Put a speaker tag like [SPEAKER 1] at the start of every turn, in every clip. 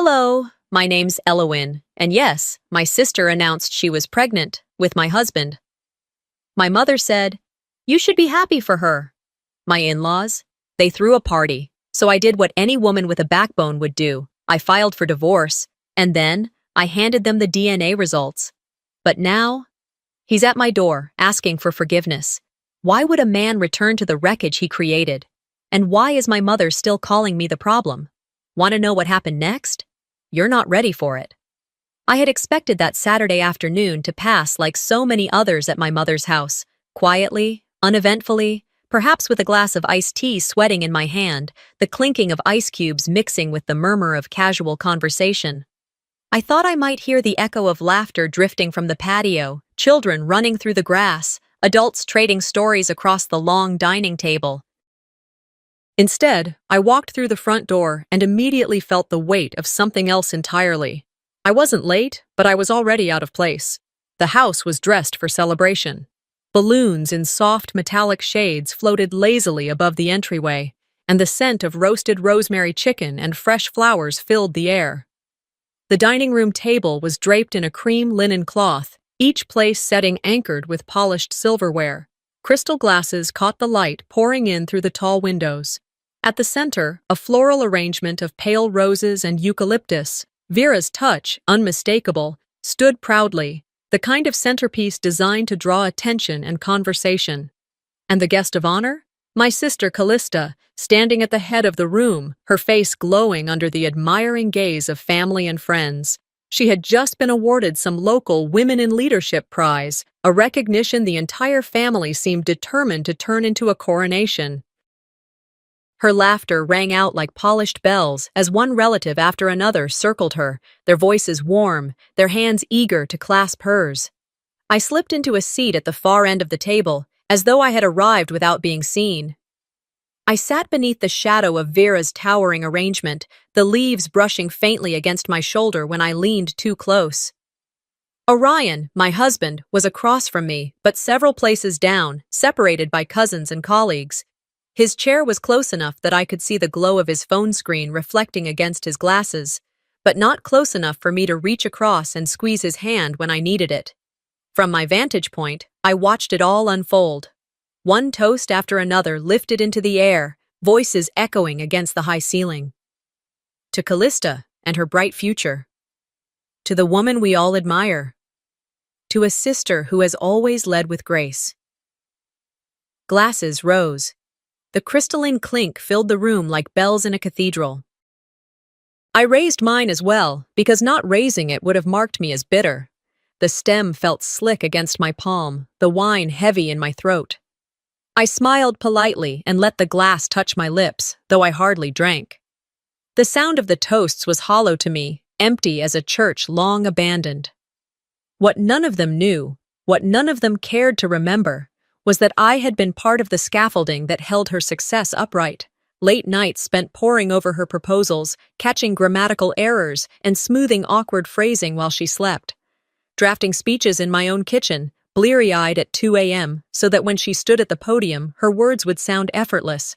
[SPEAKER 1] Hello, my name's Elowin, and yes, my sister announced she was pregnant with my husband. My mother said, "You should be happy for her." My in-laws, they threw a party, so I did what any woman with a backbone would do. I filed for divorce, and then I handed them the DNA results. But now, he's at my door, asking for forgiveness. Why would a man return to the wreckage he created? And why is my mother still calling me the problem? Want to know what happened next? You're not ready for it. I had expected that Saturday afternoon to pass like so many others at my mother's house, quietly, uneventfully, perhaps with a glass of iced tea sweating in my hand, the clinking of ice cubes mixing with the murmur of casual conversation. I thought I might hear the echo of laughter drifting from the patio, children running through the grass, adults trading stories across the long dining table. Instead, I walked through the front door and immediately felt the weight of something else entirely. I wasn't late, but I was already out of place. The house was dressed for celebration. Balloons in soft metallic shades floated lazily above the entryway, and the scent of roasted rosemary chicken and fresh flowers filled the air. The dining room table was draped in a cream linen cloth, each place setting anchored with polished silverware. Crystal glasses caught the light pouring in through the tall windows. At the center, a floral arrangement of pale roses and eucalyptus, Vera's touch, unmistakable, stood proudly, the kind of centerpiece designed to draw attention and conversation. And the guest of honor? My sister Callista, standing at the head of the room, her face glowing under the admiring gaze of family and friends. She had just been awarded some local Women in Leadership prize, a recognition the entire family seemed determined to turn into a coronation. Her laughter rang out like polished bells as one relative after another circled her, their voices warm, their hands eager to clasp hers. I slipped into a seat at the far end of the table, as though I had arrived without being seen. I sat beneath the shadow of Vera's towering arrangement, the leaves brushing faintly against my shoulder when I leaned too close. Orion, my husband, was across from me, but several places down, separated by cousins and colleagues. His chair was close enough that I could see the glow of his phone screen reflecting against his glasses, but not close enough for me to reach across and squeeze his hand when I needed it. From my vantage point, I watched it all unfold. One toast after another lifted into the air, voices echoing against the high ceiling. To Callista and her bright future. To the woman we all admire. To a sister who has always led with grace. Glasses rose. The crystalline clink filled the room like bells in a cathedral. I raised mine as well, because not raising it would have marked me as bitter. The stem felt slick against my palm, the wine heavy in my throat. I smiled politely and let the glass touch my lips, though I hardly drank. The sound of the toasts was hollow to me, empty as a church long abandoned. What none of them knew, what none of them cared to remember, was that I had been part of the scaffolding that held her success upright. Late nights spent poring over her proposals, catching grammatical errors, and smoothing awkward phrasing while she slept. Drafting speeches in my own kitchen, bleary-eyed at 2 a.m., so that when she stood at the podium, her words would sound effortless.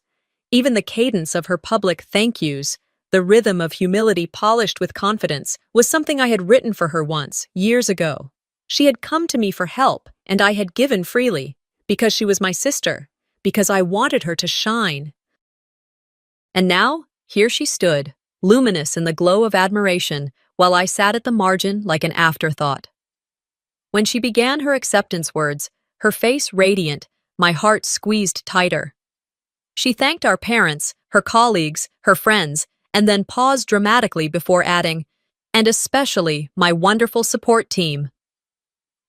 [SPEAKER 1] Even the cadence of her public thank yous, the rhythm of humility polished with confidence, was something I had written for her once, years ago. She had come to me for help, and I had given freely. Because she was my sister, because I wanted her to shine. And now, here she stood, luminous in the glow of admiration, while I sat at the margin like an afterthought. When she began her acceptance words, her face radiant, my heart squeezed tighter. She thanked our parents, her colleagues, her friends, and then paused dramatically before adding, "And especially my wonderful support team."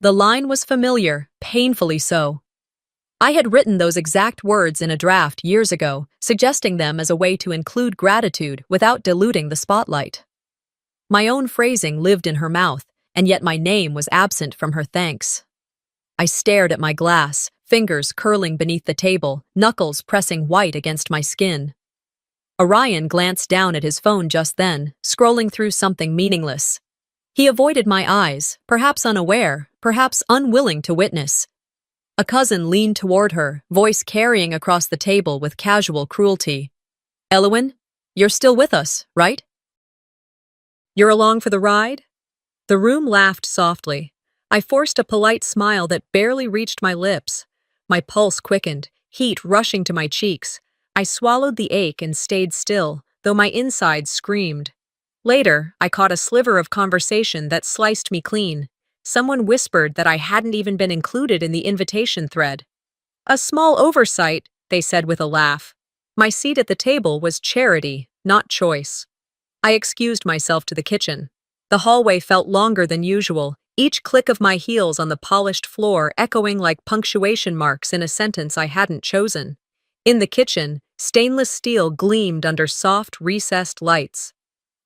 [SPEAKER 1] The line was familiar, painfully so. I had written those exact words in a draft years ago, suggesting them as a way to include gratitude without diluting the spotlight. My own phrasing lived in her mouth, and yet my name was absent from her thanks. I stared at my glass, fingers curling beneath the table, knuckles pressing white against my skin. Orion glanced down at his phone just then, scrolling through something meaningless. He avoided my eyes, perhaps unaware, perhaps unwilling to witness. A cousin leaned toward her, voice carrying across the table with casual cruelty. "Elowin, you're still with us, right?" You're along for the ride? The room laughed softly. I forced a polite smile that barely reached my lips. My pulse quickened, heat rushing to my cheeks. I swallowed the ache and stayed still, though my insides screamed. Later, I caught a sliver of conversation that sliced me clean. Someone whispered that I hadn't even been included in the invitation thread. A small oversight, they said with a laugh. My seat at the table was charity, not choice. I excused myself to the kitchen. The hallway felt longer than usual, each click of my heels on the polished floor echoing like punctuation marks in a sentence I hadn't chosen. In the kitchen, stainless steel gleamed under soft, recessed lights.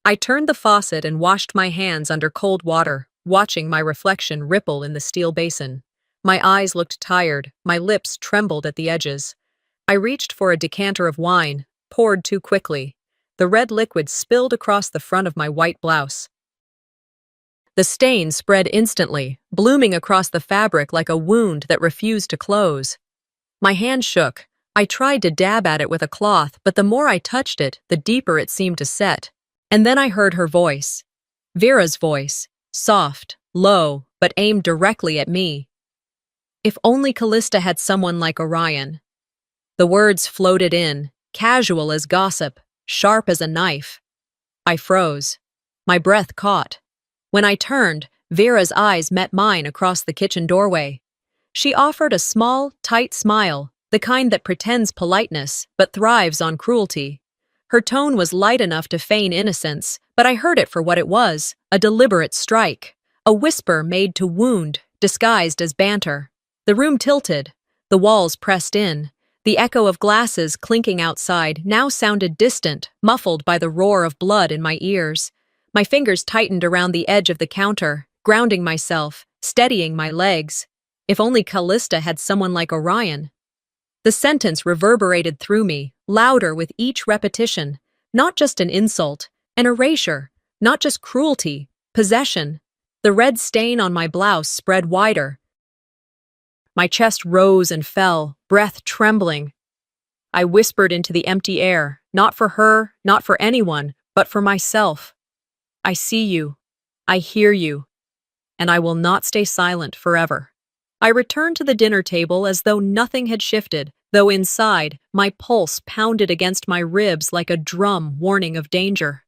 [SPEAKER 1] I turned the faucet and washed my hands under cold water, watching my reflection ripple in the steel basin. My eyes looked tired, my lips trembled at the edges. I reached for a decanter of wine, poured too quickly. The red liquid spilled across the front of my white blouse. The stain spread instantly, blooming across the fabric like a wound that refused to close. My hand shook. I tried to dab at it with a cloth, but the more I touched it, the deeper it seemed to set. And then I heard her voice. Vera's voice, soft, low, but aimed directly at me. If only Callista had someone like Orion. The words floated in, casual as gossip, sharp as a knife. I froze. My breath caught. When I turned, Vera's eyes met mine across the kitchen doorway. She offered a small, tight smile, the kind that pretends politeness but thrives on cruelty. Her tone was light enough to feign innocence, but I heard it for what it was, a deliberate strike, a whisper made to wound, disguised as banter. The room tilted, the walls pressed in. The echo of glasses clinking outside now sounded distant, muffled by the roar of blood in my ears. My fingers tightened around the edge of the counter, grounding myself, steadying my legs. If only Callista had someone like Orion. The sentence reverberated through me, louder with each repetition. Not just an insult, an erasure. Not just cruelty, possession. The red stain on my blouse spread wider. My chest rose and fell, breath trembling. I whispered into the empty air, not for her, not for anyone, but for myself. I see you. I hear you. And I will not stay silent forever. I returned to the dinner table as though nothing had shifted, though inside, my pulse pounded against my ribs like a drum warning of danger.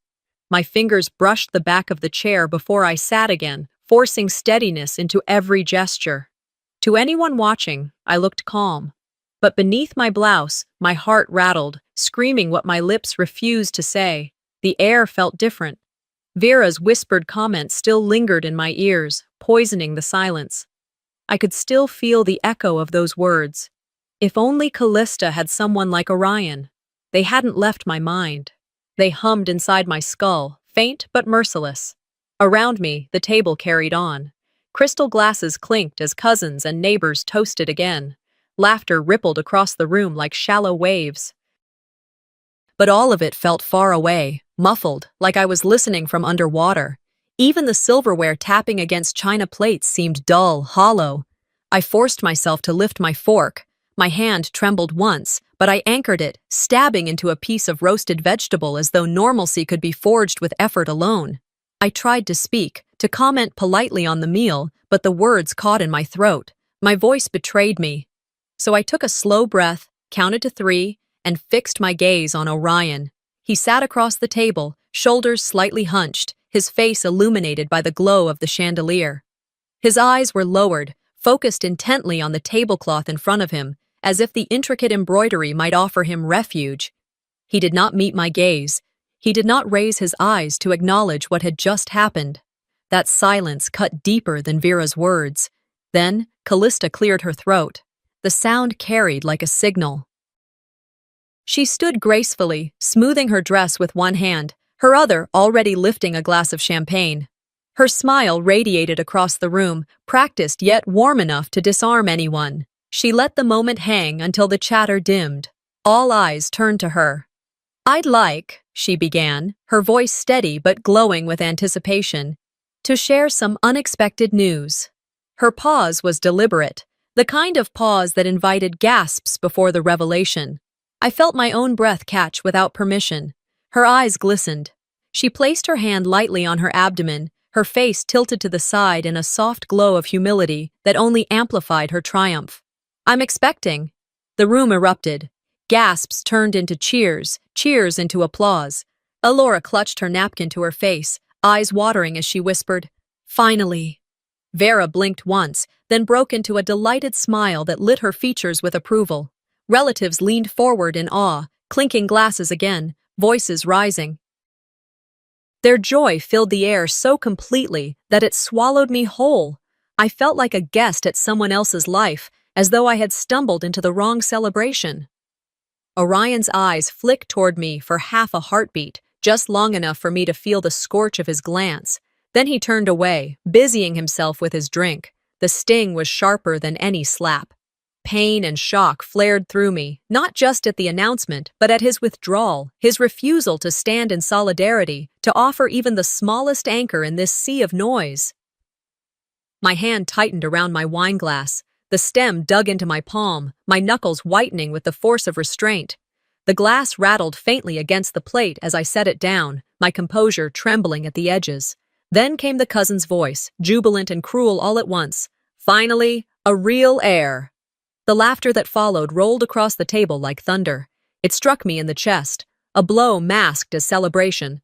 [SPEAKER 1] My fingers brushed the back of the chair before I sat again, forcing steadiness into every gesture. To anyone watching, I looked calm. But beneath my blouse, my heart rattled, screaming what my lips refused to say. The air felt different. Vera's whispered comments still lingered in my ears, poisoning the silence. I could still feel the echo of those words. If only Callista had someone like Orion. They hadn't left my mind. They hummed inside my skull, faint but merciless. Around me, the table carried on. Crystal glasses clinked as cousins and neighbors toasted again. Laughter rippled across the room like shallow waves. But all of it felt far away, muffled, like I was listening from underwater. Even the silverware tapping against china plates seemed dull, hollow. I forced myself to lift my fork. My hand trembled once, but I anchored it, stabbing into a piece of roasted vegetable as though normalcy could be forged with effort alone. I tried to speak, to comment politely on the meal, but the words caught in my throat. My voice betrayed me. So I took a slow breath, counted to 3, and fixed my gaze on Orion. He sat across the table, shoulders slightly hunched, his face illuminated by the glow of the chandelier. His eyes were lowered, focused intently on the tablecloth in front of him, as if the intricate embroidery might offer him refuge. He did not meet my gaze. He did not raise his eyes to acknowledge what had just happened. That silence cut deeper than Vera's words. Then, Callista cleared her throat. The sound carried like a signal. She stood gracefully, smoothing her dress with one hand, her other already lifting a glass of champagne. Her smile radiated across the room, practiced yet warm enough to disarm anyone. She let the moment hang until the chatter dimmed. All eyes turned to her. "I'd like," she began, her voice steady but glowing with anticipation, "to share some unexpected news." Her pause was deliberate, the kind of pause that invited gasps before the revelation. I felt my own breath catch without permission. Her eyes glistened. She placed her hand lightly on her abdomen, her face tilted to the side in a soft glow of humility that only amplified her triumph. "I'm expecting." The room erupted. Gasps turned into cheers, cheers into applause. Alora clutched her napkin to her face, eyes watering as she whispered, "Finally." Vera blinked once, then broke into a delighted smile that lit her features with approval. Relatives leaned forward in awe, clinking glasses again, voices rising. Their joy filled the air so completely that it swallowed me whole. I felt like a guest at someone else's life, as though I had stumbled into the wrong celebration. Orion's eyes flicked toward me for half a heartbeat, just long enough for me to feel the scorch of his glance. Then he turned away, busying himself with his drink. The sting was sharper than any slap. Pain and shock flared through me, not just at the announcement, but at his withdrawal, his refusal to stand in solidarity, to offer even the smallest anchor in this sea of noise. My hand tightened around my wine glass. The stem dug into my palm, my knuckles whitening with the force of restraint. The glass rattled faintly against the plate as I set it down, my composure trembling at the edges. Then came the cousin's voice, jubilant and cruel all at once. "Finally, a real heir." The laughter that followed rolled across the table like thunder. It struck me in the chest, a blow masked as celebration.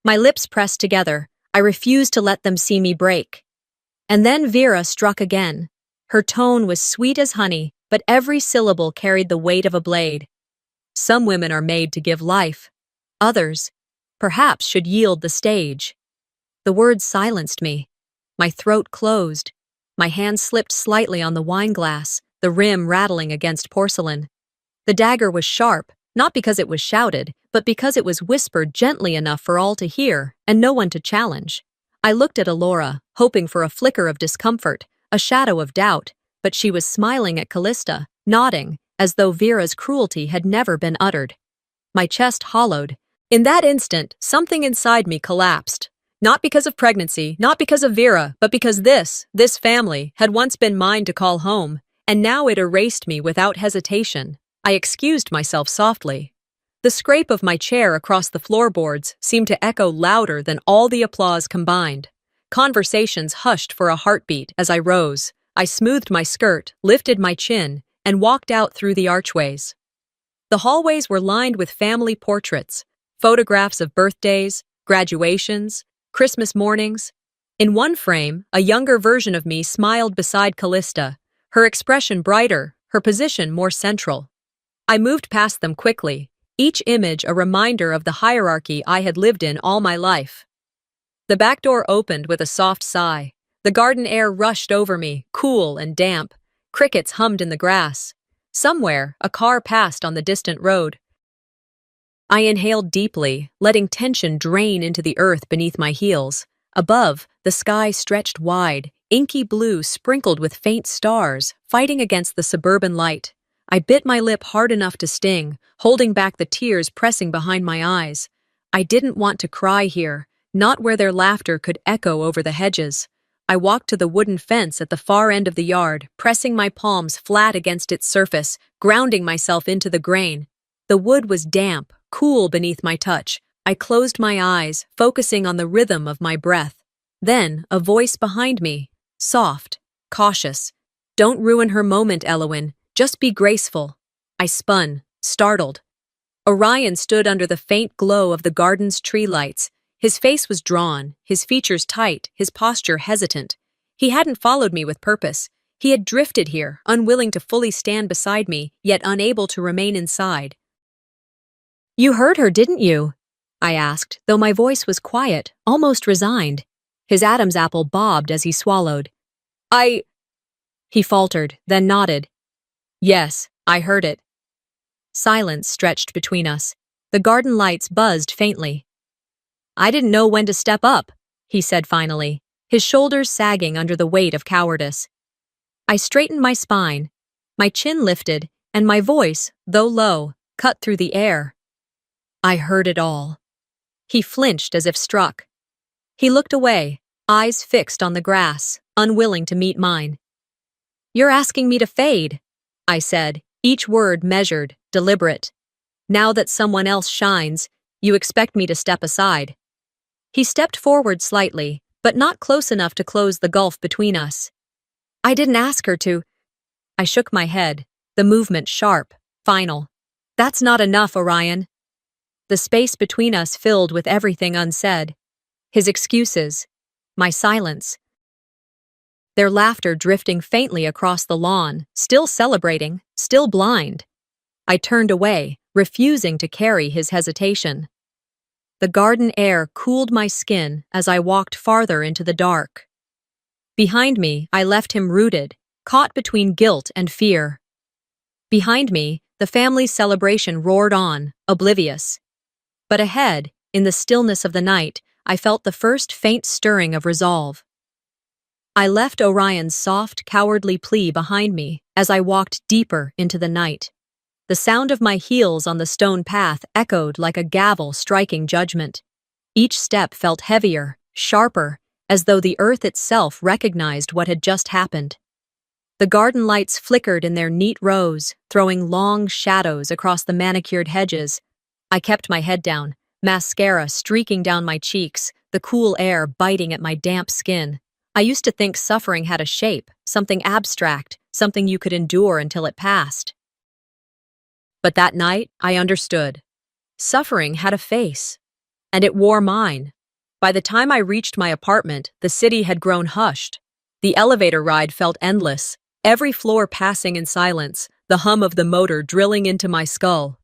[SPEAKER 1] My lips pressed together. I refused to let them see me break. And then Vera struck again. Her tone was sweet as honey, but every syllable carried the weight of a blade. Some women are made to give life. Others, perhaps, should yield the stage. The words silenced me. My throat closed. My hand slipped slightly on the wine glass, the rim rattling against porcelain. The dagger was sharp, not because it was shouted, but because it was whispered gently enough for all to hear, and no one to challenge. I looked at Alora, hoping for a flicker of discomfort, a shadow of doubt, but she was smiling at Callista, nodding, as though Vera's cruelty had never been uttered. My chest hollowed. In that instant, something inside me collapsed. Not because of pregnancy, not because of Vera, but because this family, had once been mine to call home, and now it erased me without hesitation. I excused myself softly. The scrape of my chair across the floorboards seemed to echo louder than all the applause combined. Conversations hushed for a heartbeat as I rose. I smoothed my skirt, lifted my chin, and walked out through the archways. The hallways were lined with family portraits, photographs of birthdays, graduations, Christmas mornings. In one frame, a younger version of me smiled beside Callista, her expression brighter, her position more central. I moved past them quickly, each image a reminder of the hierarchy I had lived in all my life. The back door opened with a soft sigh. The garden air rushed over me, cool and damp. Crickets hummed in the grass. Somewhere, a car passed on the distant road. I inhaled deeply, letting tension drain into the earth beneath my heels. Above, the sky stretched wide, inky blue sprinkled with faint stars, fighting against the suburban light. I bit my lip hard enough to sting, holding back the tears pressing behind my eyes. I didn't want to cry here, not where their laughter could echo over the hedges. I walked to the wooden fence at the far end of the yard, pressing my palms flat against its surface, grounding myself into the grain. The wood was damp, cool beneath my touch. I closed my eyes, focusing on the rhythm of my breath. Then, a voice behind me, soft, cautious. "Don't ruin her moment, Elowin. Just be graceful." I spun, startled. Orion stood under the faint glow of the garden's tree lights. His face was drawn, his features tight, his posture hesitant. He hadn't followed me with purpose. He had drifted here, unwilling to fully stand beside me, yet unable to remain inside. "You heard her, didn't you?" I asked, though my voice was quiet, almost resigned. His Adam's apple bobbed as he swallowed. He faltered, then nodded. "Yes, I heard it." Silence stretched between us. The garden lights buzzed faintly. "I didn't know when to step up," he said finally, his shoulders sagging under the weight of cowardice. I straightened my spine. My chin lifted, and my voice, though low, cut through the air. "I heard it all." He flinched as if struck. He looked away, eyes fixed on the grass, unwilling to meet mine. "You're asking me to fade," I said, each word measured, deliberate. "Now that someone else shines, You expect me to step aside. He stepped forward slightly, but not close enough to close the gulf between us. I didn't ask her to. I shook my head, the movement sharp, final. That's not enough, Orion. The space between us filled with everything unsaid. His excuses, my silence. Their laughter drifting faintly across the lawn, still celebrating, still blind. I turned away, refusing to carry his hesitation. The garden air cooled my skin as I walked farther into the dark. Behind me, I left him rooted, caught between guilt and fear. Behind me, the family's celebration roared on, oblivious. But ahead, in the stillness of the night, I felt the first faint stirring of resolve. I left Orion's soft, cowardly plea behind me as I walked deeper into the night. The sound of my heels on the stone path echoed like a gavel striking judgment. Each step felt heavier, sharper, as though the earth itself recognized what had just happened. The garden lights flickered in their neat rows, throwing long shadows across the manicured hedges. I kept my head down, mascara streaking down my cheeks, the cool air biting at my damp skin. I used to think suffering had a shape, something abstract, something you could endure until it passed. But that night, I understood. Suffering had a face, and it wore mine. By the time I reached my apartment, the city had grown hushed. The elevator ride felt endless, every floor passing in silence, the hum of the motor drilling into my skull.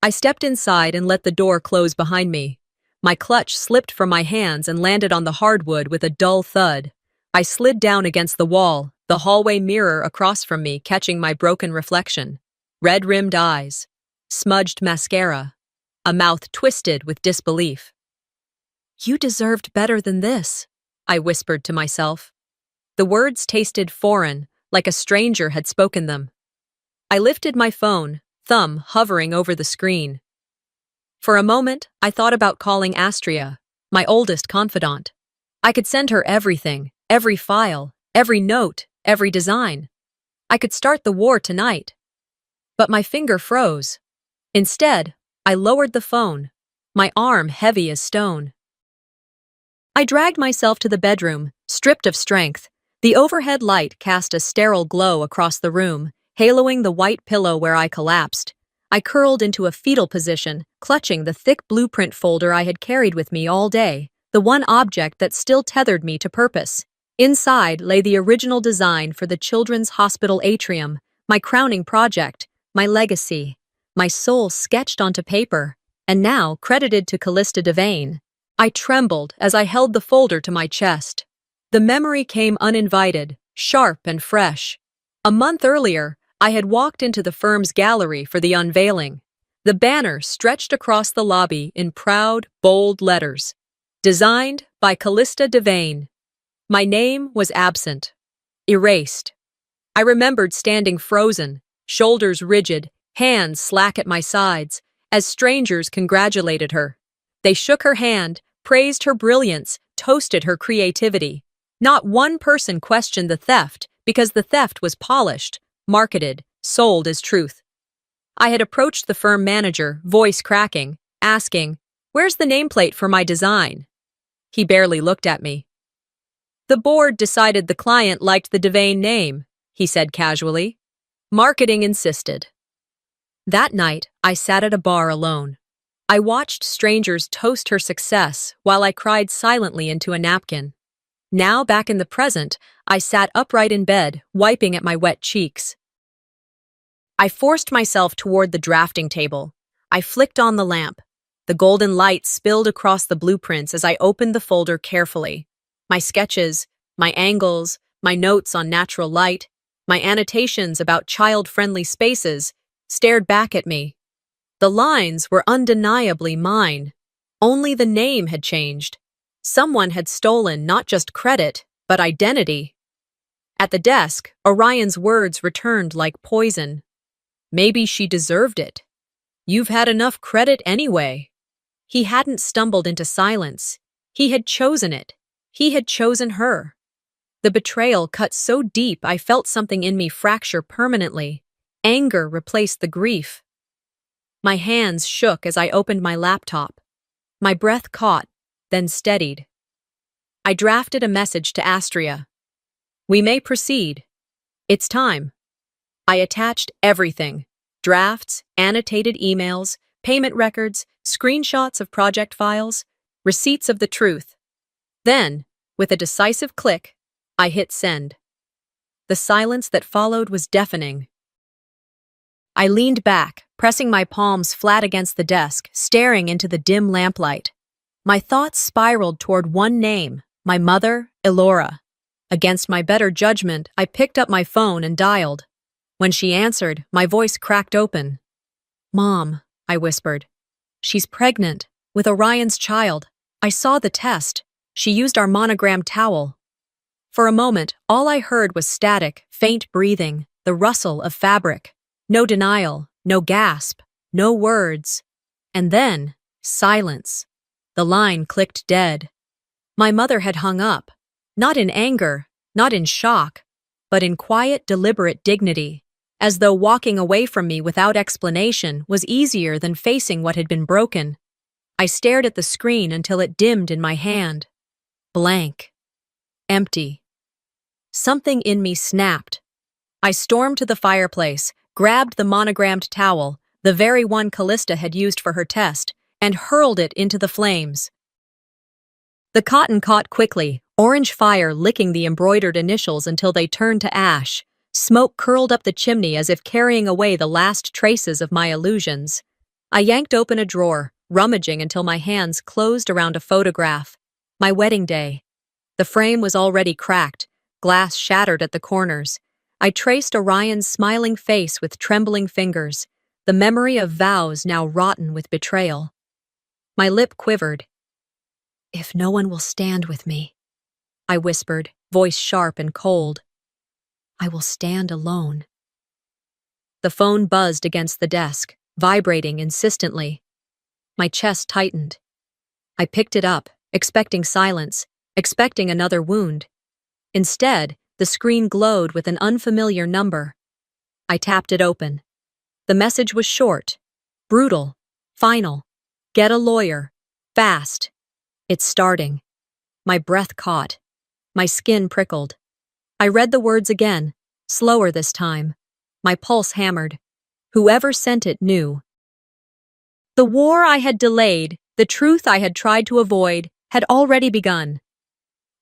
[SPEAKER 1] I stepped inside and let the door close behind me. My clutch slipped from my hands and landed on the hardwood with a dull thud. I slid down against the wall, the hallway mirror across from me catching my broken reflection. Red-rimmed eyes, smudged mascara, a mouth twisted with disbelief. "You deserved better than this," I whispered to myself. The words tasted foreign, like a stranger had spoken them. I lifted my phone, thumb hovering over the screen. For a moment, I thought about calling Astria, my oldest confidant. I could send her everything, every file, every note, every design. I could start the war tonight. But my finger froze. Instead, I lowered the phone, my arm heavy as stone. I dragged myself to the bedroom, stripped of strength. The overhead light cast a sterile glow across the room, haloing the white pillow where I collapsed. I curled into a fetal position, clutching the thick blueprint folder I had carried with me all day, the one object that still tethered me to purpose. Inside lay the original design for the Children's Hospital atrium, my crowning project, my legacy, my soul sketched onto paper, and now credited to Callista Devane. I trembled as I held the folder to my chest. The memory came uninvited, sharp and fresh. A month earlier, I had walked into the firm's gallery for the unveiling. The banner stretched across the lobby in proud, bold letters. Designed by Callista Devane. My name was absent. Erased. I remembered standing frozen, shoulders rigid, hands slack at my sides, as strangers congratulated her. They shook her hand, praised her brilliance, toasted her creativity. Not one person questioned the theft, because the theft was polished, marketed, sold as truth. I had approached the firm manager, voice cracking, asking, "Where's the nameplate for my design?" He barely looked at me. "The board decided the client liked the Devane name," he said casually. Marketing insisted. That night, I sat at a bar alone. I watched strangers toast her success while I cried silently into a napkin. Now, back in the present, I sat upright in bed, wiping at my wet cheeks. I forced myself toward the drafting table. I flicked on the lamp. The golden light spilled across the blueprints as I opened the folder carefully. My sketches, my angles, my notes on natural light, my annotations about child-friendly spaces stared back at me. The lines were undeniably mine. Only the name had changed. Someone had stolen not just credit, but identity. At the desk, Orion's words returned like poison. Maybe she deserved it. You've had enough credit anyway. He hadn't stumbled into silence. He had chosen it. He had chosen her. The betrayal cut so deep I felt something in me fracture permanently. Anger replaced the grief. My hands shook as I opened my laptop. My breath caught, then steadied. I drafted a message to Astria. We may proceed. It's time. I attached everything: drafts, annotated emails, payment records, screenshots of project files, receipts of the truth. Then, with a decisive click, I hit send. The silence that followed was deafening. I leaned back, pressing my palms flat against the desk, staring into the dim lamplight. My thoughts spiraled toward one name, my mother, Elora. Against my better judgment, I picked up my phone and dialed. When she answered, my voice cracked open. "Mom," I whispered. "She's pregnant, with Orion's child. I saw the test. She used our monogrammed towel." For a moment, all I heard was static, faint breathing, the rustle of fabric. No denial, no gasp, no words. And then, silence. The line clicked dead. My mother had hung up, not in anger, not in shock, but in quiet, deliberate dignity, as though walking away from me without explanation was easier than facing what had been broken. I stared at the screen until it dimmed in my hand. Blank. Empty. Something in me snapped. I stormed to the fireplace, grabbed the monogrammed towel, the very one Callista had used for her test, and hurled it into the flames. The cotton caught quickly, orange fire licking the embroidered initials until they turned to ash. Smoke curled up the chimney as if carrying away the last traces of my illusions. I yanked open a drawer, rummaging until my hands closed around a photograph. My wedding day. The frame was already cracked, glass shattered at the corners. I traced Orion's smiling face with trembling fingers, the memory of vows now rotten with betrayal. My lip quivered. "If no one will stand with me," I whispered, voice sharp and cold, "I will stand alone." The phone buzzed against the desk, vibrating insistently. My chest tightened. I picked it up, expecting silence, expecting another wound. Instead, the screen glowed with an unfamiliar number. I tapped it open. The message was short, brutal, final. "Get a lawyer. Fast. It's starting." My breath caught. My skin prickled. I read the words again, slower this time. My pulse hammered. Whoever sent it knew. The war I had delayed, the truth I had tried to avoid, had already begun.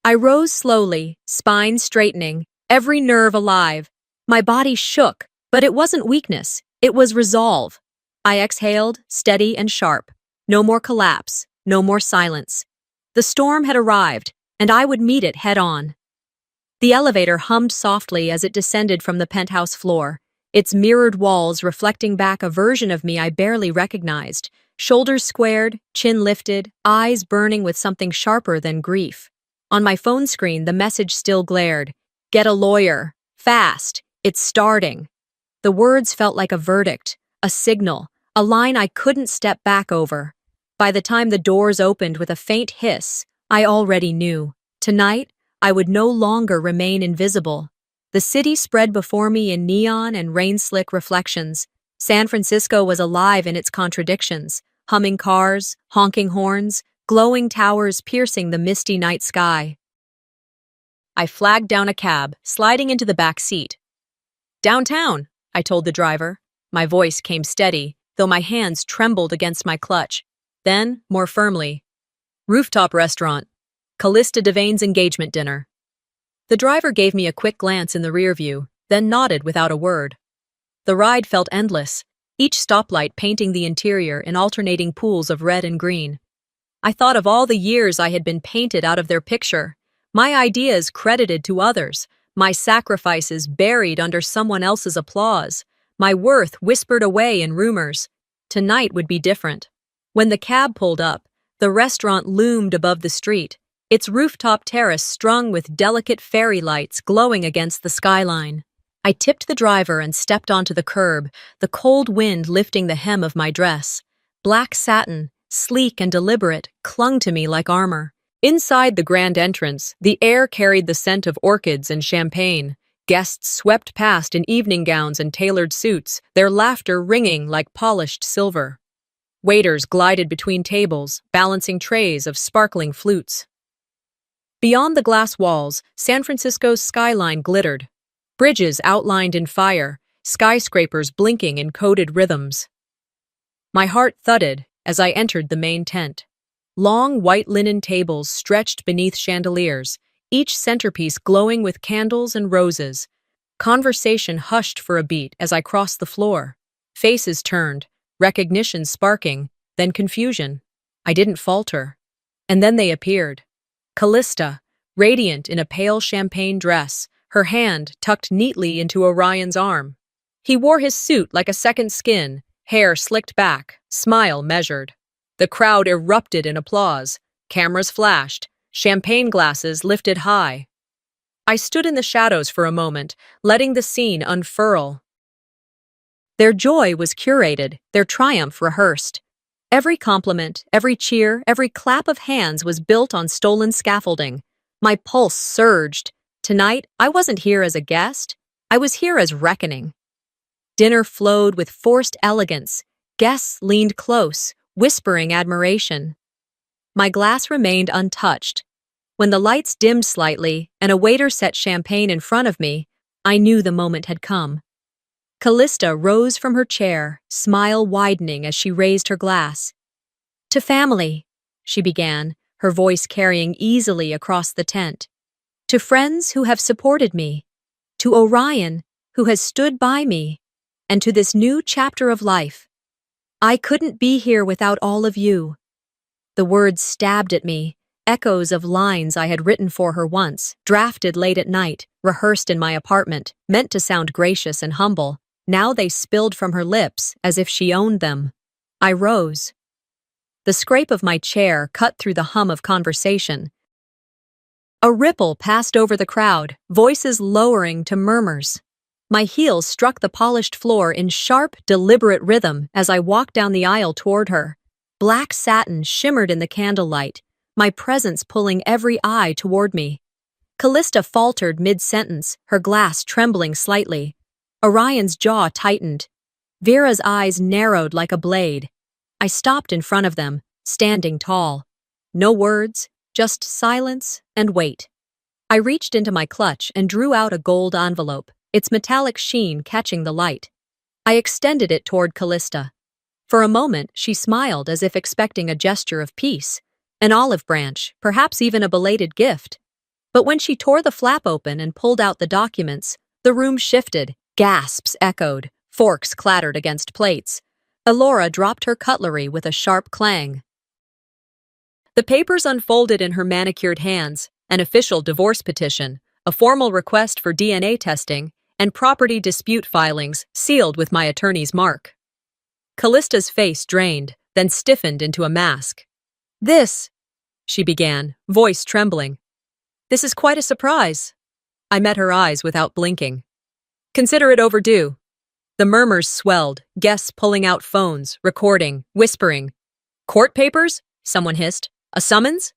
[SPEAKER 1] I rose slowly, spine straightening, every nerve alive. My body shook, but it wasn't weakness, it was resolve. I exhaled, steady and sharp. No more collapse, no more silence. The storm had arrived, and I would meet it head-on. The elevator hummed softly as it descended from the penthouse floor, its mirrored walls reflecting back a version of me I barely recognized, shoulders squared, chin lifted, eyes burning with something sharper than grief. On my phone screen, the message still glared. "Get a lawyer. Fast. It's starting." The words felt like a verdict, a signal, a line I couldn't step back over. By the time the doors opened with a faint hiss, I already knew. Tonight, I would no longer remain invisible. The city spread before me in neon and rain-slick reflections. San Francisco was alive in its contradictions. Humming cars, honking horns, glowing towers piercing the misty night sky. I flagged down a cab, sliding into the back seat. "Downtown," I told the driver. My voice came steady, though my hands trembled against my clutch. Then, more firmly, "Rooftop restaurant. Callista Devane's engagement dinner." The driver gave me a quick glance in the rear view, then nodded without a word. The ride felt endless, each stoplight painting the interior in alternating pools of red and green. I thought of all the years I had been painted out of their picture, my ideas credited to others, my sacrifices buried under someone else's applause, my worth whispered away in rumors. Tonight would be different. When the cab pulled up, the restaurant loomed above the street, its rooftop terrace strung with delicate fairy lights glowing against the skyline. I tipped the driver and stepped onto the curb, the cold wind lifting the hem of my dress. Black satin, sleek and deliberate, clung to me like armor. Inside the grand entrance, the air carried the scent of orchids and champagne. Guests swept past in evening gowns and tailored suits, their laughter ringing like polished silver. Waiters glided between tables, balancing trays of sparkling flutes. Beyond the glass walls, San Francisco's skyline glittered. Bridges outlined in fire, skyscrapers blinking in coded rhythms. My heart thudded as I entered the main tent. Long white linen tables stretched beneath chandeliers, each centerpiece glowing with candles and roses. Conversation hushed for a beat as I crossed the floor. Faces turned, recognition sparking, then confusion. I didn't falter. And then they appeared. Callista, radiant in a pale champagne dress, her hand tucked neatly into Orion's arm. He wore his suit like a second skin, hair slicked back, smile measured. The crowd erupted in applause. Cameras flashed, champagne glasses lifted high. I stood in the shadows for a moment, letting the scene unfurl. Their joy was curated, their triumph rehearsed. Every compliment, every cheer, every clap of hands was built on stolen scaffolding. My pulse surged. Tonight, I wasn't here as a guest. I was here as reckoning. Dinner flowed with forced elegance. Guests leaned close, whispering admiration. My glass remained untouched. When the lights dimmed slightly and a waiter set champagne in front of me, I knew the moment had come. Callista rose from her chair, smile widening as she raised her glass. "To family," she began, her voice carrying easily across the tent. "To friends who have supported me. To Orion, who has stood by me. And to this new chapter of life. I couldn't be here without all of you." The words stabbed at me, echoes of lines I had written for her once, drafted late at night, rehearsed in my apartment, meant to sound gracious and humble. Now they spilled from her lips as if she owned them. I rose. The scrape of my chair cut through the hum of conversation. A ripple passed over the crowd, voices lowering to murmurs. My heels struck the polished floor in sharp, deliberate rhythm as I walked down the aisle toward her. Black satin shimmered in the candlelight, my presence pulling every eye toward me. Callista faltered mid-sentence, her glass trembling slightly. Orion's jaw tightened. Vera's eyes narrowed like a blade. I stopped in front of them, standing tall. No words, just silence and wait. I reached into my clutch and drew out a gold envelope, its metallic sheen catching the light. I extended it toward Callista. For a moment, she smiled as if expecting a gesture of peace, an olive branch, perhaps even a belated gift. But when she tore the flap open and pulled out the documents, the room shifted, gasps echoed, forks clattered against plates. Elora dropped her cutlery with a sharp clang. The papers unfolded in her manicured hands, an official divorce petition, a formal request for DNA testing, and property dispute filings sealed with my attorney's mark. Callista's face drained, then stiffened into a mask. "This," she began, voice trembling. "This is quite a surprise." I met her eyes without blinking. "Consider it overdue." The murmurs swelled, guests pulling out phones, recording, whispering. "Court papers?" someone hissed. "A summons?"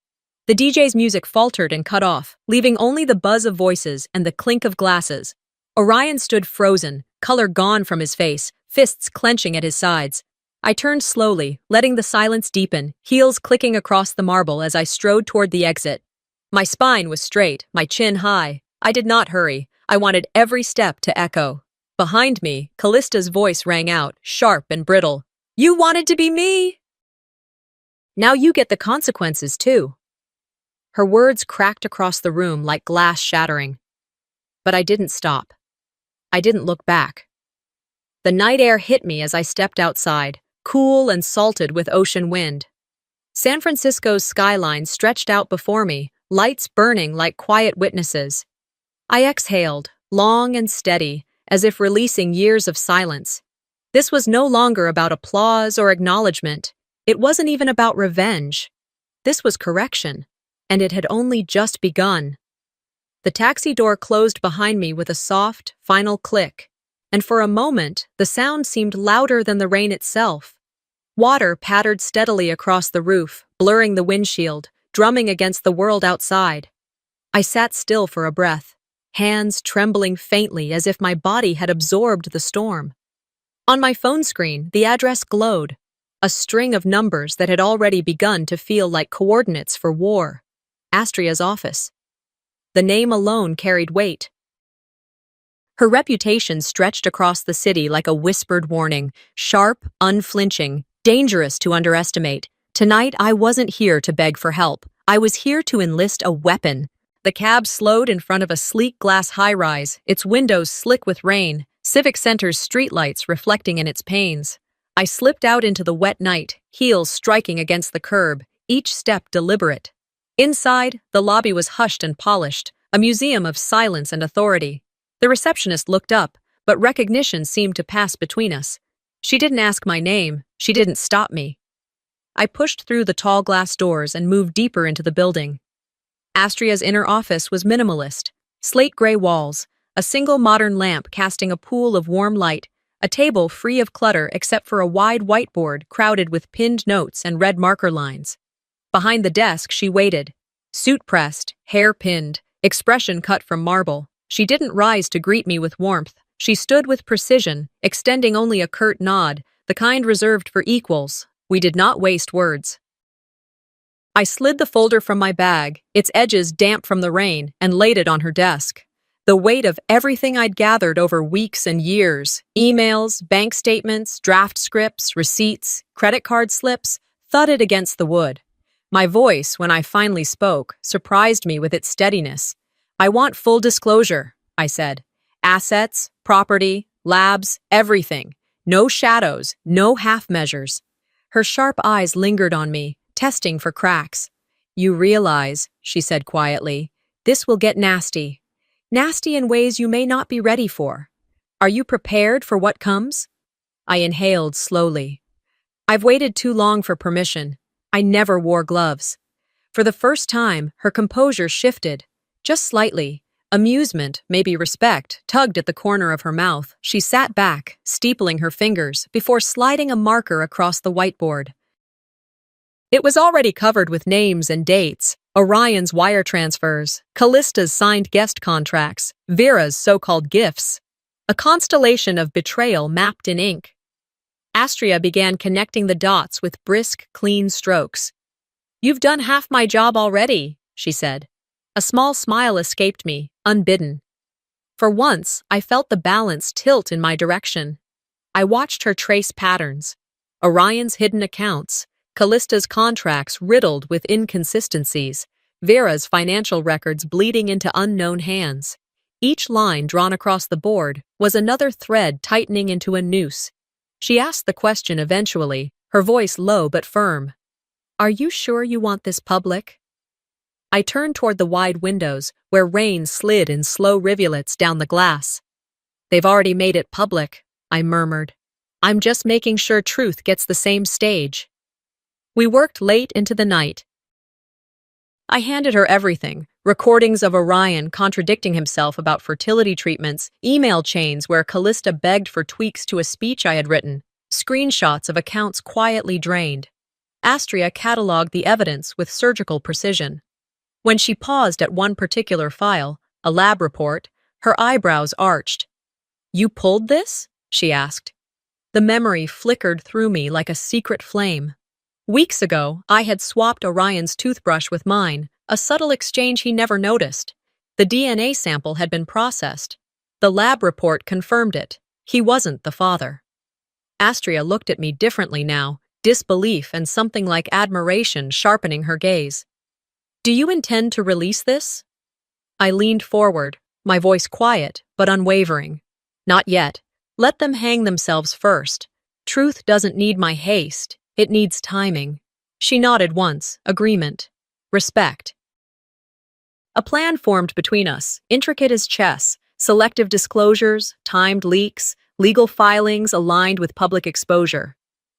[SPEAKER 1] The DJ's music faltered and cut off, leaving only the buzz of voices and the clink of glasses. Orion stood frozen, color gone from his face, fists clenching at his sides. I turned slowly, letting the silence deepen, heels clicking across the marble as I strode toward the exit. My spine was straight, my chin high. I did not hurry. I wanted every step to echo. Behind me, Callista's voice rang out, sharp and brittle. "You wanted to be me! Now you get the consequences, too." Her words cracked across the room like glass shattering. But I didn't stop. I didn't look back. The night air hit me as I stepped outside, cool and salted with ocean wind. San Francisco's skyline stretched out before me, lights burning like quiet witnesses. I exhaled, long and steady, as if releasing years of silence. This was no longer about applause or acknowledgement. It wasn't even about revenge. This was correction, and it had only just begun. The taxi door closed behind me with a soft, final click, and for a moment, the sound seemed louder than the rain itself. Water pattered steadily across the roof, blurring the windshield, drumming against the world outside. I sat still for a breath, hands trembling faintly as if my body had absorbed the storm. On my phone screen, the address glowed. a string of numbers that had already begun to feel like coordinates for war. Astria's office. The name alone carried weight. Her reputation stretched across the city like a whispered warning, sharp, unflinching, dangerous to underestimate. Tonight, I wasn't here to beg for help. I was here to enlist a weapon. The cab slowed in front of a sleek glass high-rise, its windows slick with rain, Civic Center's streetlights reflecting in its panes. I slipped out into the wet night, heels striking against the curb, each step deliberate. Inside, the lobby was hushed and polished, a museum of silence and authority. The receptionist looked up, but recognition seemed to pass between us. She didn't ask my name, she didn't stop me. I pushed through the tall glass doors and moved deeper into the building. Astria's inner office was minimalist. Slate-gray walls, a single modern lamp casting a pool of warm light, a table free of clutter except for a wide whiteboard crowded with pinned notes and red marker lines. Behind the desk, she waited. Suit pressed, hair pinned, expression cut from marble. She didn't rise to greet me with warmth. She stood with precision, extending only a curt nod, the kind reserved for equals. We did not waste words. I slid the folder from my bag, its edges damp from the rain, and laid it on her desk. The weight of everything I'd gathered over weeks and years, emails, bank statements, draft scripts, receipts, credit card slips, thudded against the wood. My voice, when I finally spoke, surprised me with its steadiness. I want full disclosure, I said. Assets, property, labs, everything. No shadows, no half measures. Her sharp eyes lingered on me, testing for cracks. You realize, she said quietly, this will get nasty. Nasty in ways you may not be ready for. Are you prepared for what comes? I inhaled slowly. I've waited too long for permission. I never wore gloves. For the first time, her composure shifted. Just slightly. Amusement, maybe respect, tugged at the corner of her mouth. She sat back, steepling her fingers, before sliding a marker across the whiteboard. It was already covered with names and dates, Orion's wire transfers, Callista's signed guest contracts, Vera's so-called gifts. A constellation of betrayal mapped in ink. Astria began connecting the dots with brisk, clean strokes. You've done half my job already, she said. A small smile escaped me, unbidden. For once, I felt the balance tilt in my direction. I watched her trace patterns. Orion's hidden accounts, Callista's contracts riddled with inconsistencies, Vera's financial records bleeding into unknown hands. Each line drawn across the board was another thread tightening into a noose. She asked the question eventually, her voice low but firm. Are you sure you want this public? I turned toward the wide windows, where rain slid in slow rivulets down the glass. They've already made it public, I murmured. I'm just making sure truth gets the same stage. We worked late into the night. I handed her everything, recordings of Orion contradicting himself about fertility treatments, email chains where Callista begged for tweaks to a speech I had written, screenshots of accounts quietly drained. Astria cataloged the evidence with surgical precision. When she paused at one particular file, a lab report, her eyebrows arched. You pulled this? She asked. The memory flickered through me like a secret flame. Weeks ago, I had swapped Orion's toothbrush with mine, a subtle exchange he never noticed. The DNA sample had been processed. The lab report confirmed it. He wasn't the father. Astria looked at me differently now, disbelief and something like admiration sharpening her gaze. Do you intend to release this? I leaned forward, my voice quiet but unwavering. Not yet. Let them hang themselves first. Truth doesn't need my haste. It needs timing. She nodded once, agreement, respect. A plan formed between us, intricate as chess, selective disclosures, timed leaks, legal filings aligned with public exposure.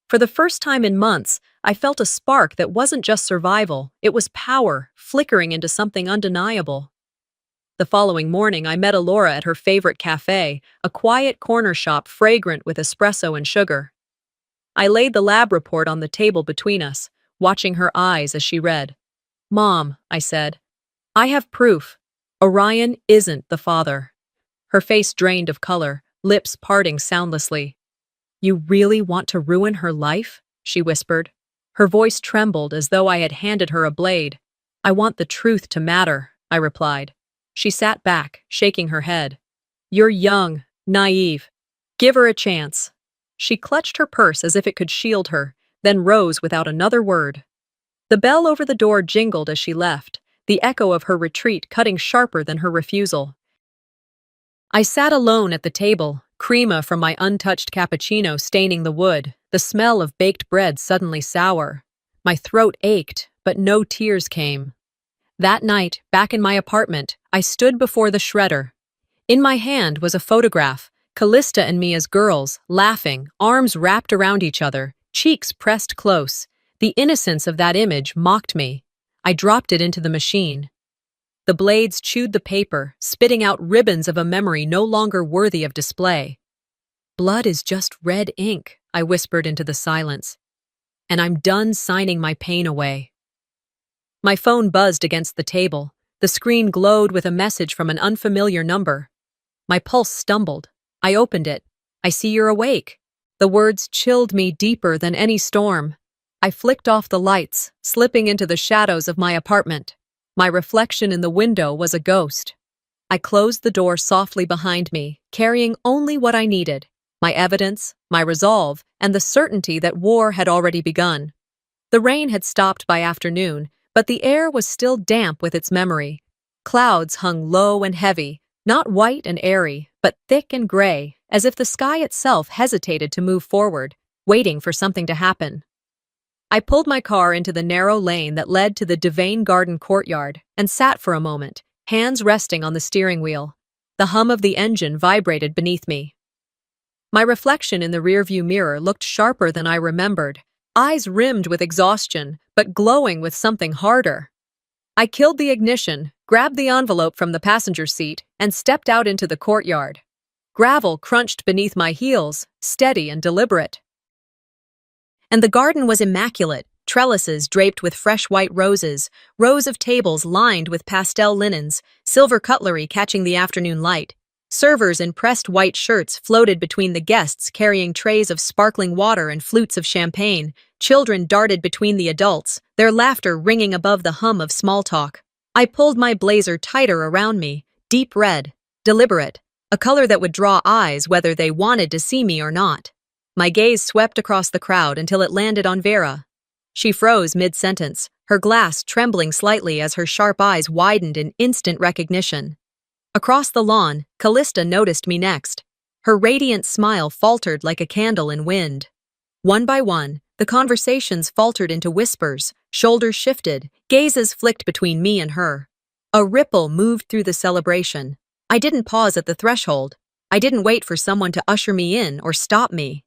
[SPEAKER 1] For the first time in months, I felt a spark that wasn't just survival, it was power, flickering into something undeniable. The following morning, I met Alora at her favorite cafe, a quiet corner shop fragrant with espresso and sugar. I laid the lab report on the table between us, watching her eyes as she read. Mom, I said, I have proof. Orion isn't the father. Her face drained of color, lips parting soundlessly. You really want to ruin her life? she whispered. Her voice trembled as though I had handed her a blade. I want the truth to matter, I replied. She sat back, shaking her head. You're young, naive. Give her a chance. She clutched her purse as if it could shield her, then rose without another word. The bell over the door jingled as she left, the echo of her retreat cutting sharper than her refusal. I sat alone at the table, crema from my untouched cappuccino staining the wood, the smell of baked bread suddenly sour. My throat ached, but no tears came. That night, back in my apartment, I stood before the shredder. In my hand was a photograph, Callista and me as girls, laughing, arms wrapped around each other, cheeks pressed close. The innocence of that image mocked me. I dropped it into the machine. The blades chewed the paper, spitting out ribbons of a memory no longer worthy of display. Blood is just red ink, I whispered into the silence. And I'm done signing my pain away. My phone buzzed against the table. The screen glowed with a message from an unfamiliar number. My pulse stumbled. I opened it. I see you're awake. The words chilled me deeper than any storm. I flicked off the lights, slipping into the shadows of my apartment. My reflection in the window was a ghost. I closed the door softly behind me, carrying only what I needed, my evidence, my resolve, and the certainty that war had already begun. The rain had stopped by afternoon, but the air was still damp with its memory. Clouds hung low and heavy, not white and airy, but thick and gray, as if the sky itself hesitated to move forward, waiting for something to happen. I pulled my car into the narrow lane that led to the Devane Garden courtyard and sat for a moment, hands resting on the steering wheel. The hum of the engine vibrated beneath me. My reflection in the rearview mirror looked sharper than I remembered, eyes rimmed with exhaustion, but glowing with something harder. I killed the ignition, grabbed the envelope from the passenger seat, and stepped out into the courtyard. Gravel crunched beneath my heels, steady and deliberate. And the garden was immaculate, trellises draped with fresh white roses, rows of tables lined with pastel linens, silver cutlery catching the afternoon light. Servers in pressed white shirts floated between the guests carrying trays of sparkling water and flutes of champagne. Children darted between the adults, their laughter ringing above the hum of small talk. I pulled my blazer tighter around me, deep red, deliberate, a color that would draw eyes whether they wanted to see me or not. My gaze swept across the crowd until it landed on Vera. She froze mid-sentence, her glass trembling slightly as her sharp eyes widened in instant recognition. Across the lawn, Callista noticed me next. Her radiant smile faltered like a candle in wind. One by one, the conversations faltered into whispers, shoulders shifted, gazes flicked between me and her. A ripple moved through the celebration. I didn't pause at the threshold. I didn't wait for someone to usher me in or stop me.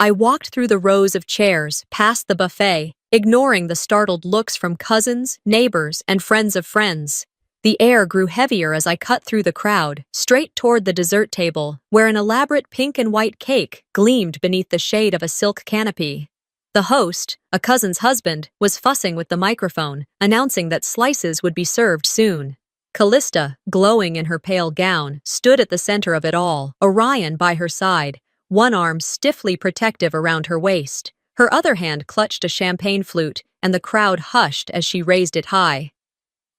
[SPEAKER 1] I walked through the rows of chairs, past the buffet, ignoring the startled looks from cousins, neighbors, and friends of friends. The air grew heavier as I cut through the crowd, straight toward the dessert table, where an elaborate pink and white cake gleamed beneath the shade of a silk canopy. The host, a cousin's husband, was fussing with the microphone, announcing that slices would be served soon. Callista, glowing in her pale gown, stood at the center of it all, Orion by her side, one arm stiffly protective around her waist. Her other hand clutched a champagne flute, and the crowd hushed as she raised it high.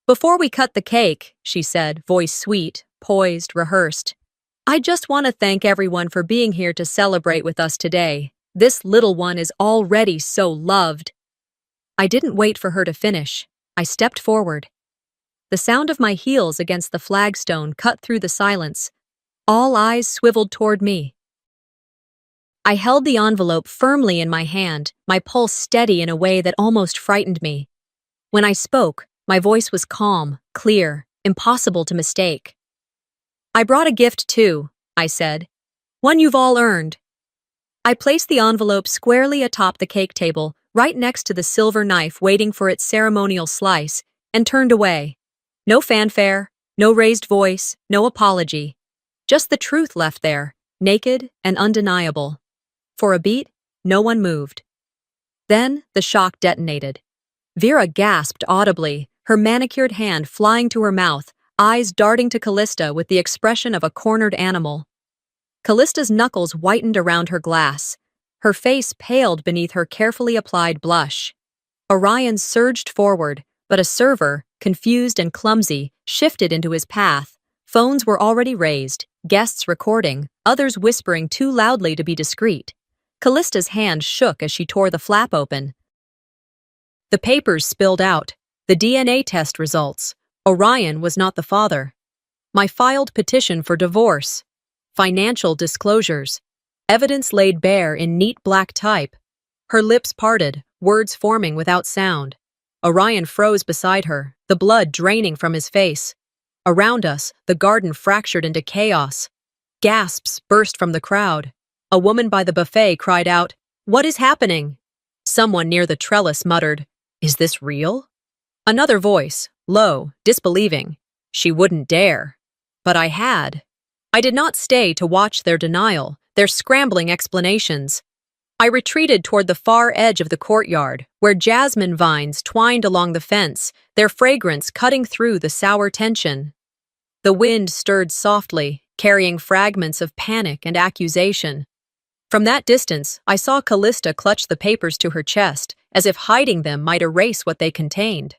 [SPEAKER 1] "Before we cut the cake," she said, voice sweet, poised, rehearsed, "I just want to thank everyone for being here to celebrate with us today. This little one is already so loved." I didn't wait for her to finish. I stepped forward. The sound of my heels against the flagstone cut through the silence. All eyes swiveled toward me. I held the envelope firmly in my hand, my pulse steady in a way that almost frightened me. When I spoke, my voice was calm, clear, impossible to mistake. "I brought a gift too," I said. "One you've all earned." I placed the envelope squarely atop the cake table, right next to the silver knife waiting for its ceremonial slice, and turned away. No fanfare, no raised voice, no apology. Just the truth left there, naked and undeniable. For a beat, no one moved. Then the shock detonated. Vera gasped audibly, her manicured hand flying to her mouth, eyes darting to Callista with the expression of a cornered animal. Callista's knuckles whitened around her glass. Her face paled beneath her carefully applied blush. Orion surged forward, but a server, confused and clumsy, shifted into his path. Phones were already raised, guests recording, others whispering too loudly to be discreet. Callista's hand shook as she tore the flap open. The papers spilled out. The DNA test results. Orion was not the father. My filed petition for divorce. Financial disclosures. Evidence laid bare in neat black type. Her lips parted, words forming without sound. Orion froze beside her, the blood draining from his face. Around us, the garden fractured into chaos. Gasps burst from the crowd. A woman by the buffet cried out, "What is happening?" Someone near the trellis muttered, "Is this real?" Another voice, low, disbelieving, "She wouldn't dare." But I had. I did not stay to watch their denial, their scrambling explanations. I retreated toward the far edge of the courtyard, where jasmine vines twined along the fence, their fragrance cutting through the sour tension. The wind stirred softly, carrying fragments of panic and accusation. From that distance, I saw Callista clutch the papers to her chest, as if hiding them might erase what they contained.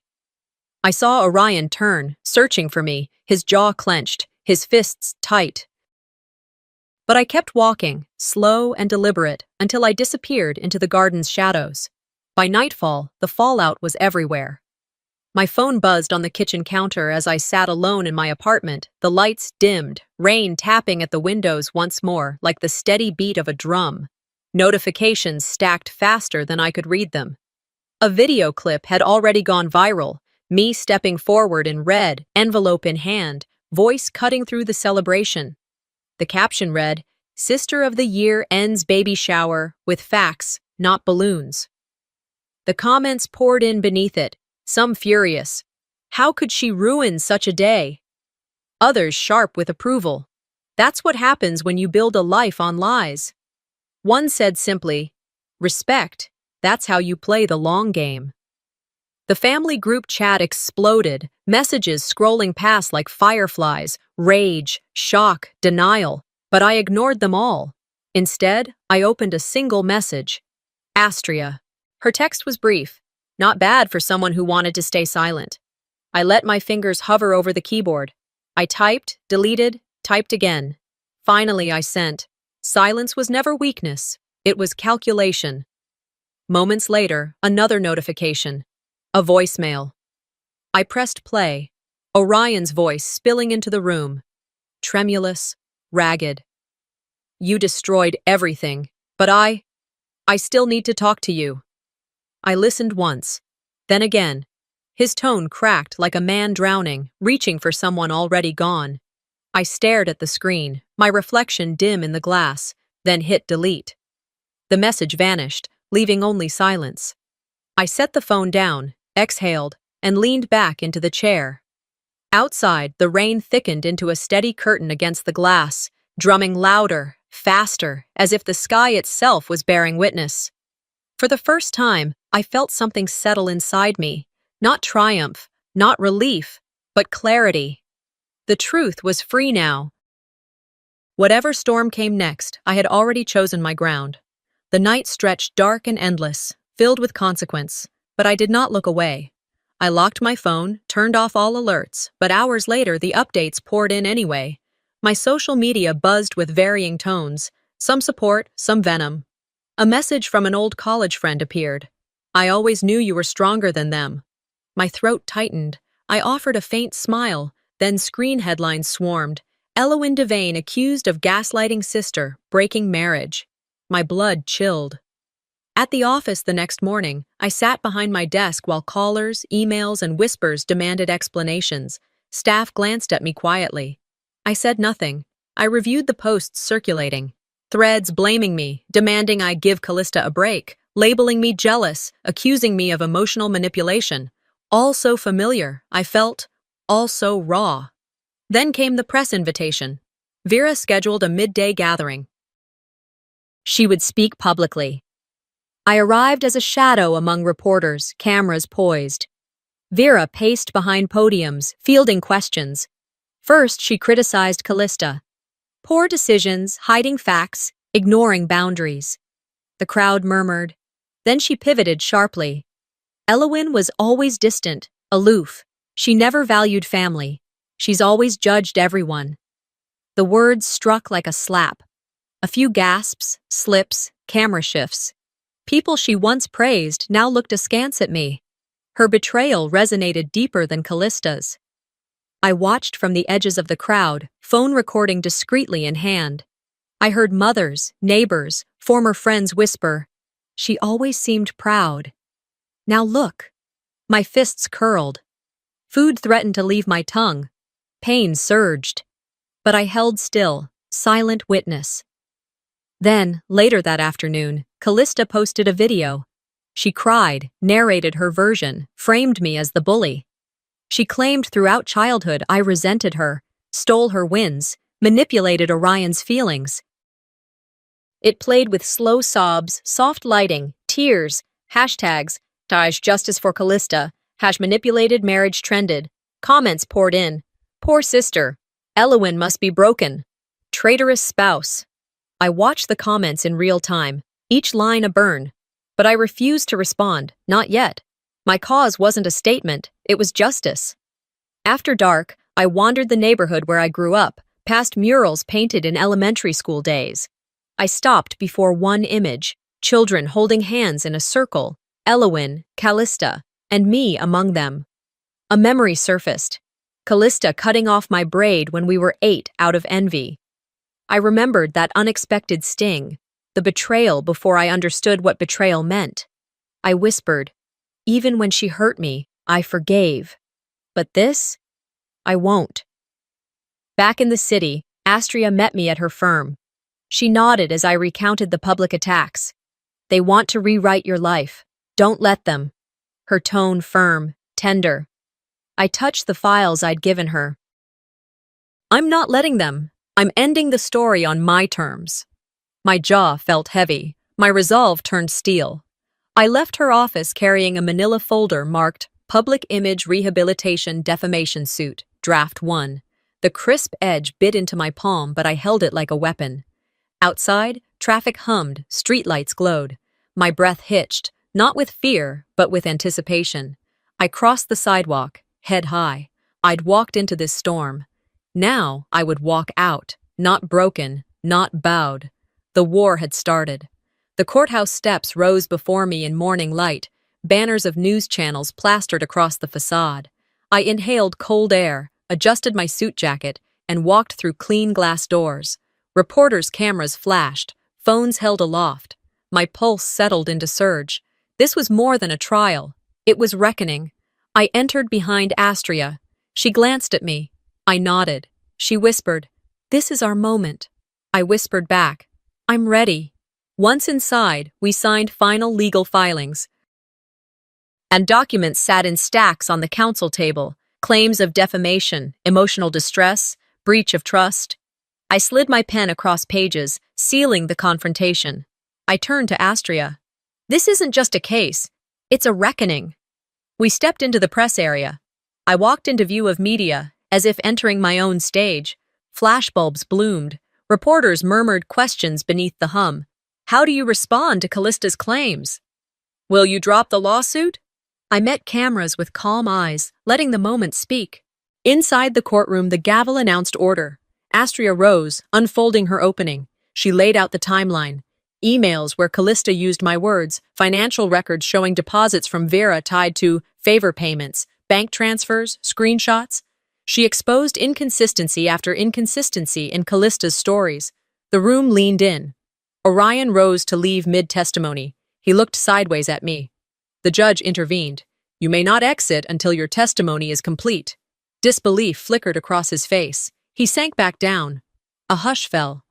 [SPEAKER 1] I saw Orion turn, searching for me, his jaw clenched, his fists tight. But I kept walking, slow and deliberate, until I disappeared into the garden's shadows. By nightfall, the fallout was everywhere. My phone buzzed on the kitchen counter as I sat alone in my apartment, the lights dimmed, rain tapping at the windows once more, like the steady beat of a drum. Notifications stacked faster than I could read them. A video clip had already gone viral, me stepping forward in red, envelope in hand, voice cutting through the celebration. The caption read, "Sister of the Year ends baby shower with facts, not balloons." The comments poured in beneath it, some furious. How could she ruin such a day? Others sharp with approval. That's what happens when you build a life on lies. One said simply, "Respect, that's how you play the long game." The family group chat exploded, messages scrolling past like fireflies, rage, shock, denial, but I ignored them all. Instead, I opened a single message. Astria. Her text was brief, not bad for someone who wanted to stay silent. I let my fingers hover over the keyboard. I typed, deleted, typed again. Finally, I sent. Silence was never weakness, it was calculation. Moments later, another notification. A voicemail. I pressed play, Orion's voice spilling into the room. Tremulous, ragged. "You destroyed everything, but I still need to talk to you." I listened once, then again. His tone cracked like a man drowning, reaching for someone already gone. I stared at the screen, my reflection dim in the glass, then hit delete. The message vanished, leaving only silence. I set the phone down, exhaled, and leaned back into the chair. Outside, the rain thickened into a steady curtain against the glass, drumming louder, faster, as if the sky itself was bearing witness. For the first time, I felt something settle inside me, not triumph, not relief, but clarity. The truth was free now. Whatever storm came next, I had already chosen my ground. The night stretched dark and endless, filled with consequence, but I did not look away. I locked my phone, turned off all alerts, but hours later the updates poured in anyway. My social media buzzed with varying tones, some support, some venom. A message from an old college friend appeared. "I always knew you were stronger than them." My throat tightened. I offered a faint smile, then screen headlines swarmed. Elowen Devane accused of gaslighting sister, breaking marriage. My blood chilled. At the office the next morning, I sat behind my desk while callers, emails, and whispers demanded explanations. Staff glanced at me quietly. I said nothing. I reviewed the posts circulating. Threads blaming me, demanding I give Callista a break, labeling me jealous, accusing me of emotional manipulation. All so familiar, I felt, all so raw. Then came the press invitation. Vera scheduled a midday gathering. She would speak publicly. I arrived as a shadow among reporters, cameras poised. Vera paced behind podiums, fielding questions. First, she criticized Callista. Poor decisions, hiding facts, ignoring boundaries. The crowd murmured. Then she pivoted sharply. Elowin was always distant, aloof. She never valued family. She's always judged everyone. The words struck like a slap. A few gasps, slips, camera shifts. People she once praised now looked askance at me. Her betrayal resonated deeper than Callista's. I watched from the edges of the crowd, phone recording discreetly in hand. I heard mothers, neighbors, former friends whisper, "She always seemed proud." Now look. My fists curled. Food threatened to leave my tongue. Pain surged. But I held still, silent witness. Then, later that afternoon, Callista posted a video. She cried, narrated her version, framed me as the bully. She claimed throughout childhood I resented her, stole her wins, manipulated Orion's feelings. It played with slow sobs, soft lighting, tears, hashtags, #justice for Callista, #manipulated marriage trended. Comments poured in. Poor sister. Elowin must be broken. Traitorous spouse. I watched the comments in real time, each line a burn. But I refused to respond, not yet. My cause wasn't a statement, it was justice. After dark, I wandered the neighborhood where I grew up, past murals painted in elementary school days. I stopped before one image, children holding hands in a circle, Elowin, Callista, and me among them. A memory surfaced. Callista cutting off my braid when we were 8 out of envy. I remembered that unexpected sting, the betrayal before I understood what betrayal meant. I whispered, even when she hurt me, I forgave. But this? I won't. Back in the city, Astria met me at her firm. She nodded as I recounted the public attacks. They want to rewrite your life. Don't let them. Her tone firm, tender. I touched the files I'd given her. I'm not letting them. I'm ending the story on my terms. My jaw felt heavy. My resolve turned steel. I left her office carrying a manila folder marked Public Image Rehabilitation Defamation Suit, Draft 1. The crisp edge bit into my palm, but I held it like a weapon. Outside, traffic hummed, streetlights glowed. My breath hitched, not with fear, but with anticipation. I crossed the sidewalk, head high. I'd walked into this storm. Now I would walk out, not broken, not bowed. The war had started. The courthouse steps rose before me in morning light, banners of news channels plastered across the facade. I inhaled cold air, adjusted my suit jacket, and walked through clean glass doors. Reporters' cameras flashed, phones held aloft. My pulse settled into surge. This was more than a trial. It was reckoning. I entered behind Astria. She glanced at me. I nodded. She whispered, "This is our moment." I whispered back, "I'm ready." Once inside, we signed final legal filings. And documents sat in stacks on the counsel table. Claims of defamation, emotional distress, breach of trust. I slid my pen across pages, sealing the confrontation. I turned to Astria. "This isn't just a case. It's a reckoning." We stepped into the press area. I walked into view of media, as if entering my own stage. Flashbulbs bloomed. Reporters murmured questions beneath the hum. How do you respond to Callista's claims? Will you drop the lawsuit? I met cameras with calm eyes, letting the moment speak. Inside the courtroom, the gavel announced order. Astria rose, unfolding her opening. She laid out the timeline. Emails where Callista used my words, financial records showing deposits from Vera tied to favor payments, bank transfers, screenshots. She exposed inconsistency after inconsistency in Callista's stories. The room leaned in. Orion rose to leave mid-testimony. He looked sideways at me. The judge intervened. "You may not exit until your testimony is complete." Disbelief flickered across his face. He sank back down. A hush fell.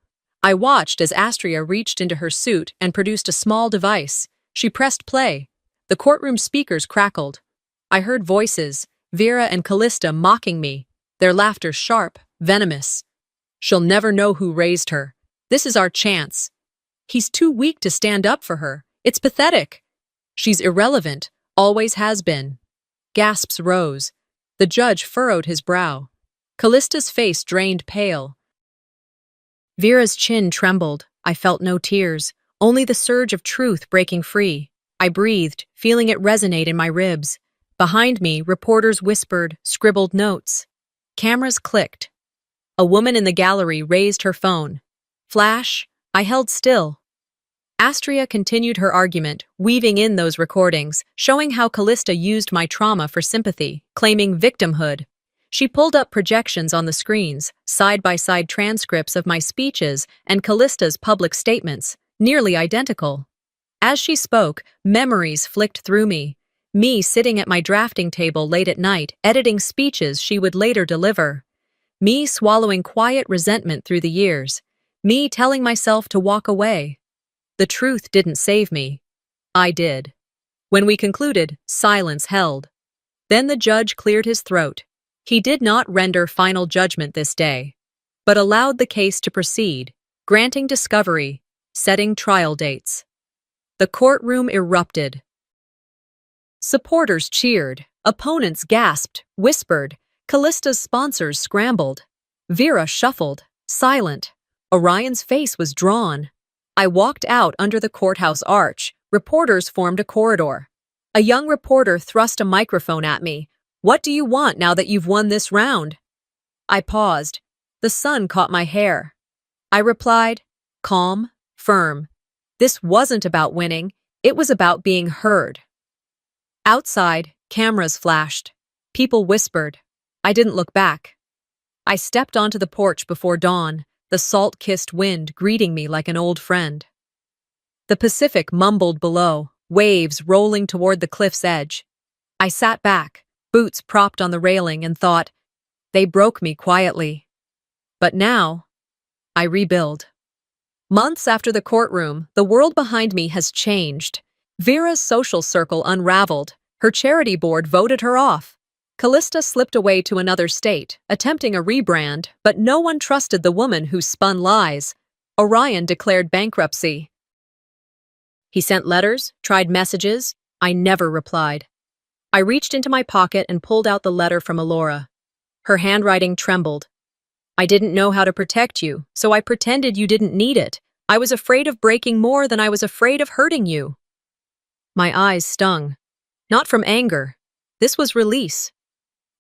[SPEAKER 1] I watched as Astria reached into her suit and produced a small device. She pressed play. The courtroom speakers crackled. I heard voices, Vera and Callista mocking me, their laughter sharp, venomous. "She'll never know who raised her. This is our chance. He's too weak to stand up for her. It's pathetic. She's irrelevant, always has been." Gasps rose. The judge furrowed his brow. Callista's face drained pale. Vera's chin trembled. I felt no tears, only the surge of truth breaking free. I breathed, feeling it resonate in my ribs. Behind me, reporters whispered, scribbled notes. Cameras clicked. A woman in the gallery raised her phone. Flash, I held still. Astria continued her argument, weaving in those recordings, showing how Callista used my trauma for sympathy, claiming victimhood. She pulled up projections on the screens, side-by-side transcripts of my speeches and Callista's public statements, nearly identical. As she spoke, memories flicked through me sitting at my drafting table late at night, editing speeches she would later deliver. Me swallowing quiet resentment through the years. Me telling myself to walk away. The truth didn't save me. I did. When we concluded, silence held. Then the judge cleared his throat. He did not render final judgment this day, but allowed the case to proceed, granting discovery, setting trial dates. The courtroom erupted. Supporters cheered, opponents gasped, whispered, Callista's sponsors scrambled. Vera shuffled, silent. Orion's face was drawn. I walked out under the courthouse arch. Reporters formed a corridor. A young reporter thrust a microphone at me. What do you want now that you've won this round? I paused. The sun caught my hair. I replied, calm, firm. This wasn't about winning. It was about being heard. Outside, cameras flashed. People whispered. I didn't look back. I stepped onto the porch before dawn, the salt-kissed wind greeting me like an old friend. The Pacific mumbled below, waves rolling toward the cliff's edge. I sat back, boots propped on the railing, and thought, they broke me quietly. But now, I rebuild. Months after the courtroom, the world behind me has changed. Vera's social circle unraveled. Her charity board voted her off. Callista slipped away to another state, attempting a rebrand, but no one trusted the woman who spun lies. Orion declared bankruptcy. He sent letters, tried messages. I never replied. I reached into my pocket and pulled out the letter from Alora. Her handwriting trembled. I didn't know how to protect you, so I pretended you didn't need it. I was afraid of breaking more than I was afraid of hurting you. My eyes stung. Not from anger. This was release.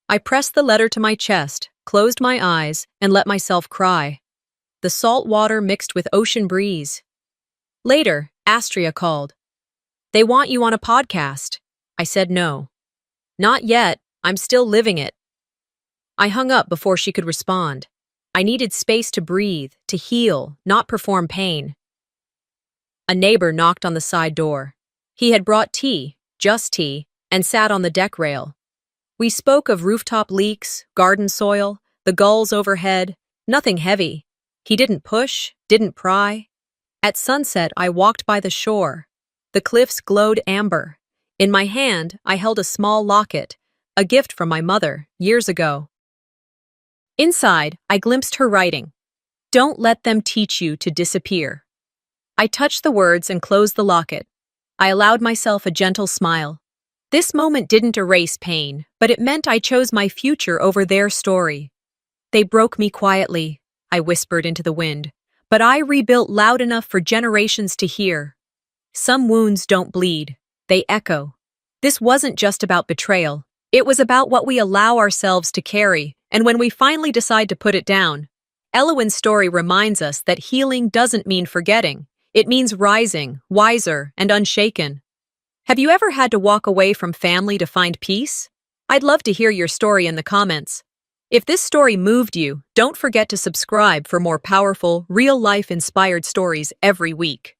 [SPEAKER 1] I pressed the letter to my chest, closed my eyes, and let myself cry. The salt water mixed with ocean breeze. Later, Astria called. They want you on a podcast. I said no. Not yet. I'm still living it. I hung up before she could respond. I needed space to breathe, to heal, not perform pain. A neighbor knocked on the side door. He had brought tea, just tea, and sat on the deck rail. We spoke of rooftop leaks, garden soil, the gulls overhead, nothing heavy. He didn't push, didn't pry. At sunset, I walked by the shore. The cliffs glowed amber. In my hand, I held a small locket, a gift from my mother, years ago. Inside, I glimpsed her writing. Don't let them teach you to disappear. I touched the words and closed the locket. I allowed myself a gentle smile. This moment didn't erase pain, but it meant I chose my future over their story. They broke me quietly, I whispered into the wind, but I rebuilt loud enough for generations to hear. Some wounds don't bleed, they echo. This wasn't just about betrayal. It was about what we allow ourselves to carry, and when we finally decide to put it down. Elowin's story reminds us that healing doesn't mean forgetting. It means rising, wiser, and unshaken. Have you ever had to walk away from family to find peace? I'd love to hear your story in the comments. If this story moved you, don't forget to subscribe for more powerful, real-life inspired stories every week.